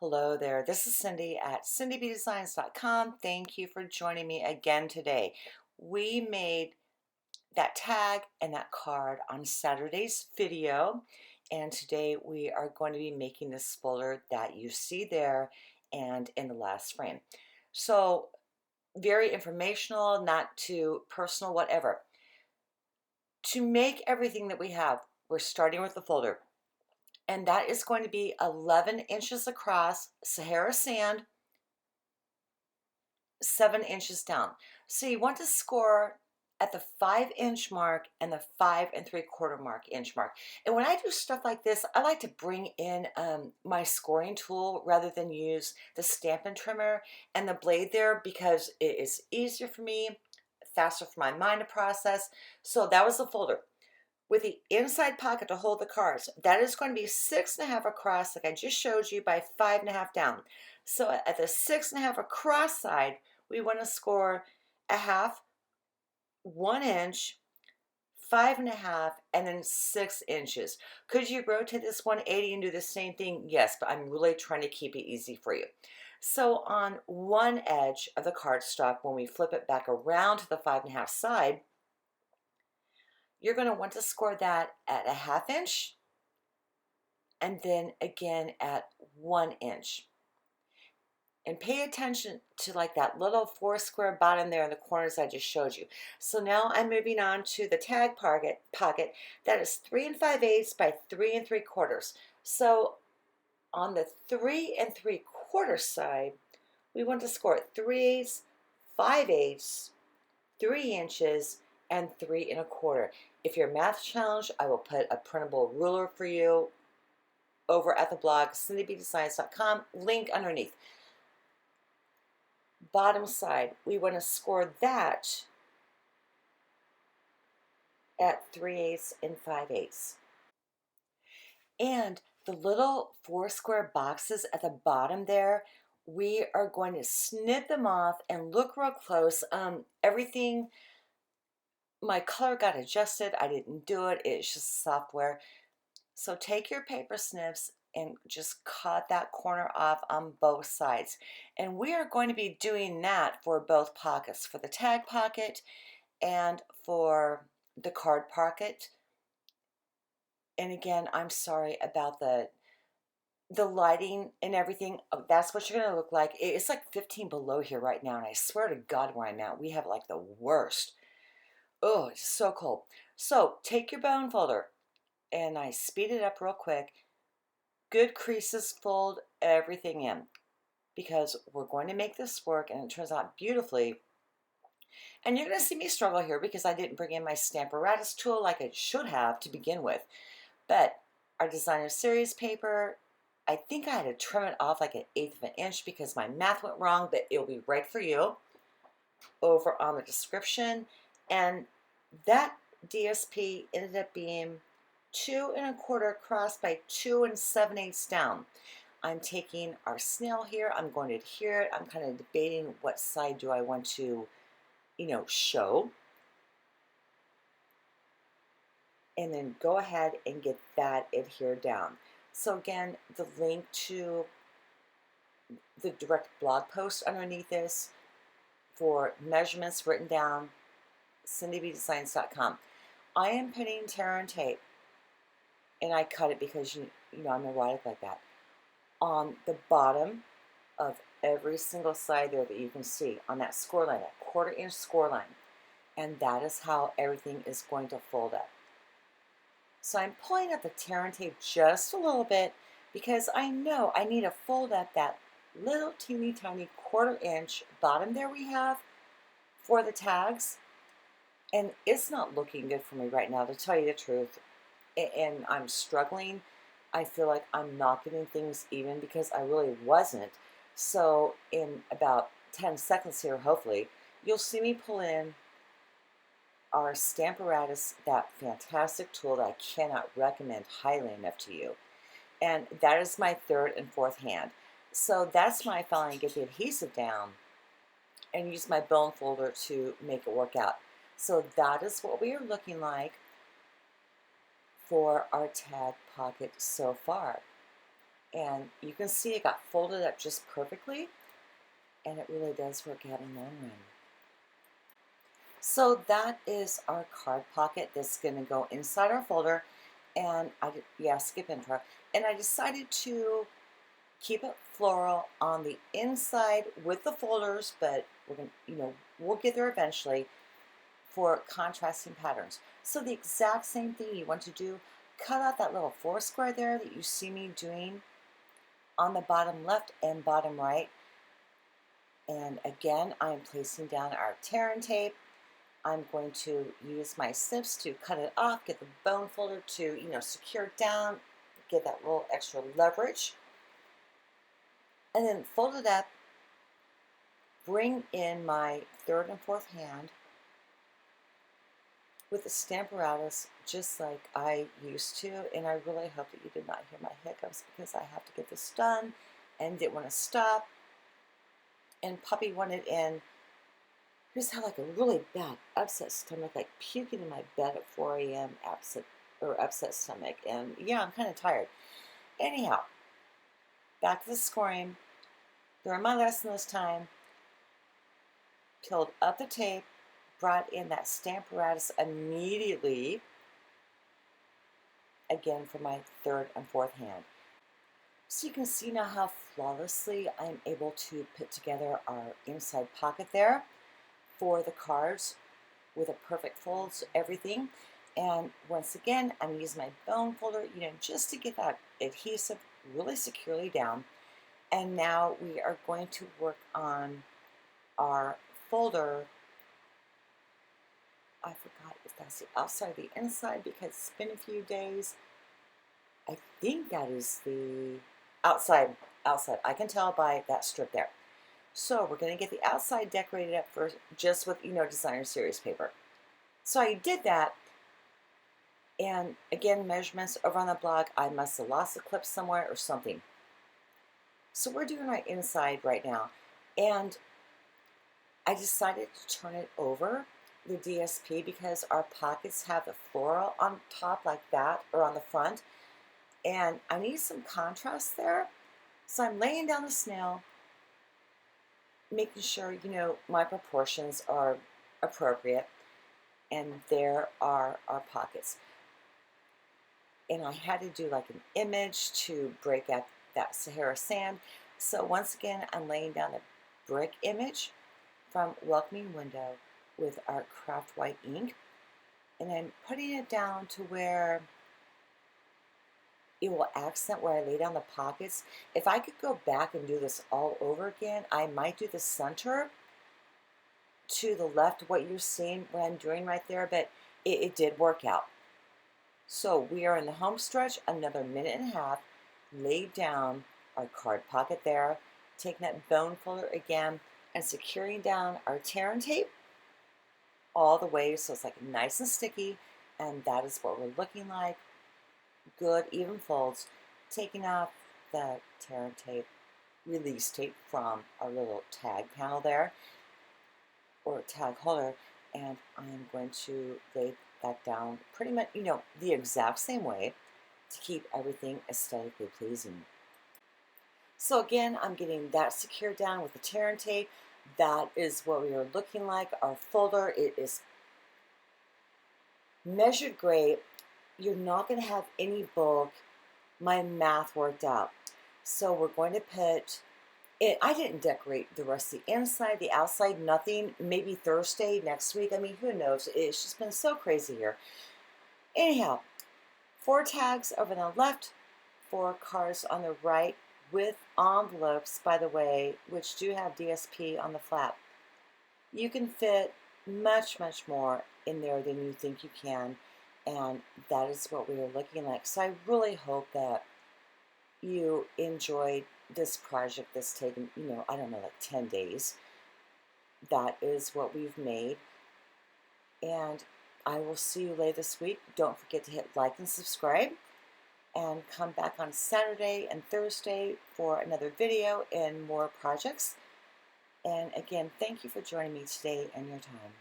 Hello there. This is Cindy at cindybdesigns.com. Thank you for joining me again today. We made that tag and that card on Saturday's video, and today we are going to be making this folder that you see there and in the last frame. So, very informational, not too personal, whatever. To make everything that we have, we're starting with the folder. And that is going to be 11 inches across, Sahara sand, 7 inches down. So you want to score at the 5 inch mark and the 5 3/4 inch mark. And when I do stuff like this, I like to bring in my scoring tool rather than use the Stampin trimmer and the blade there because it is easier for me, faster for my mind to process. So that was the folder. With the inside pocket to hold the cards, that is going to be 6.5 across, like I just showed you, by 5.5 down. So at the 6.5 across side, we want to score a half, 1 inch, 5.5, and then 6 inches. Could you rotate this 180 and do the same thing? Yes, but I'm really trying to keep it easy for you. So on one edge of the cardstock, when we flip it back around to the 5.5 side, you're going to want to score that at a 1/2 inch and then again at 1 inch. And pay attention to like that little 4 square bottom there in the corners I just showed you. So now I'm moving on to the tag pocket that is 3 5/8 by 3 3/4. So on the 3 3/4 side, we want to score 3/8, 5/8, 3 inches, and 3 1/4. If you're math challenged, I will put a printable ruler for you over at the blog, cindybdesigns.com, link underneath. Bottom side, we want to score that at 3/8 and 5/8. And the little 4 square boxes at the bottom there, we are going to snip them off and look real close. Everything, my color got adjusted. I didn't do it. It's just software. So take your paper snips and just cut that corner off on both sides. And we are going to be doing that for both pockets, for the tag pocket and for the card pocket. And again, I'm sorry about the lighting and everything. That's what you're going to look like. It's like 15 below here right now, and I swear to God where I'm at, we have like the worst. Oh, it's so cold. So take your bone folder, and I speed it up real quick. Good creases, fold everything in because we're going to make this work and it turns out beautifully. And you're going to see me struggle here because I didn't bring in my Stamparatus tool like I should have to begin with. But our designer series paper, I think I had to trim it off like 1/8 of an inch because my math went wrong, but it'll be right for you over on the description. And that DSP ended up being 2 1/4 across by 2 7/8 down. I'm taking our snail here. I'm going to adhere it. I'm kind of debating what side do I want to, show. And then go ahead and get that adhered down. So again, the link to the direct blog post underneath this for measurements written down, cindybdesigns.com. I am putting tear and tape, and I cut it because you know I'm erotic like that, on the bottom of every single side there that you can see on that score line, that 1/4 inch score line. And that is how everything is going to fold up. So I'm pulling up the tear and tape just a little bit because I know I need to fold up that little teeny tiny 1/4 inch bottom there we have for the tags. And it's not looking good for me right now, to tell you the truth. And I'm struggling. I feel like I'm not getting things even because I really wasn't. So in about 10 seconds here, hopefully, you'll see me pull in our Stamparatus, that fantastic tool that I cannot recommend highly enough to you. And that is my 3rd and 4th hand. So that's when I finally get the adhesive down and use my bone folder to make it work out. So that is what we are looking like for our tag pocket so far. And you can see it got folded up just perfectly, and it really does work out in the long run. So that is our card pocket that's going to go inside our folder. And skip intro. And I decided to keep it floral on the inside with the folders, but we're going to, we'll get there eventually for contrasting patterns. So the exact same thing you want to do, cut out that little 4 square there that you see me doing on the bottom left and bottom right. And again, I'm placing down our tear and tape. I'm going to use my snips to cut it off, get the bone folder to, secure it down, get that little extra leverage. And then fold it up, bring in my third and fourth hand with the Stamparatus just like I used to. And I really hope that you did not hear my hiccups because I have to get this done and didn't want to stop. And Puppy wanted in. I just had like a really bad upset stomach, like puking in my bed at 4 a.m. upset stomach. And yeah, I'm kind of tired. Anyhow, back to the scoring. During my lesson this time, peeled up the tape, brought in that Stamparatus immediately, again for my third and fourth hand. So you can see now how flawlessly I'm able to put together our inside pocket there for the cards with a perfect folds, everything. And once again, I'm using my bone folder, just to get that adhesive really securely down. And now we are going to work on our folder. I forgot if that's the outside or the inside because it's been a few days. I think that is the outside. I can tell by that strip there. So we're going to get the outside decorated up first, just with, designer series paper. So I did that. And again, measurements over on the blog. I must have lost a clip somewhere or something. So we're doing our inside right now. And I decided to turn it over, the DSP, because our pockets have the floral on top like that, or on the front. And I need some contrast there. So I'm laying down the snail, making sure, my proportions are appropriate. And there are our pockets. And I had to do like an image to break up that Sahara sand. So once again, I'm laying down a brick image from Welcoming Window with our craft white ink. And I'm putting it down to where it will accent where I lay down the pockets. If I could go back and do this all over again, I might do the center to the left, what you're seeing, what I'm doing right there, but it did work out. So we are in the home stretch, another minute and a half, laid down our card pocket there, taking that bone folder again, and securing down our tear and tape all the way so it's like nice and sticky, and that is what we're looking like. Good even folds, taking off the tear and tape, release tape from our little tag panel there, or tag holder, and I'm going to lay that down pretty much, the exact same way to keep everything aesthetically pleasing. So again, I'm getting that secured down with the tear and tape. That is what we are looking like. Our folder, it is measured great. You're not going to have any bulk. My math worked out. So we're going to put it. I didn't decorate the rest of the inside, the outside, nothing. Maybe Thursday next week. I mean, who knows? It's just been so crazy here. Anyhow, 4 tags over on the left, 4 cards on the right with envelopes, by the way, which do have DSP on the flap. You can fit much, much more in there than you think you can. And that is what we are looking like. So I really hope that you enjoyed this project that's taken, I don't know, like 10 days. That is what we've made. And I will see you later this week. Don't forget to hit like and subscribe. And come back on Saturday and Thursday for another video and more projects. And again, thank you for joining me today and your time.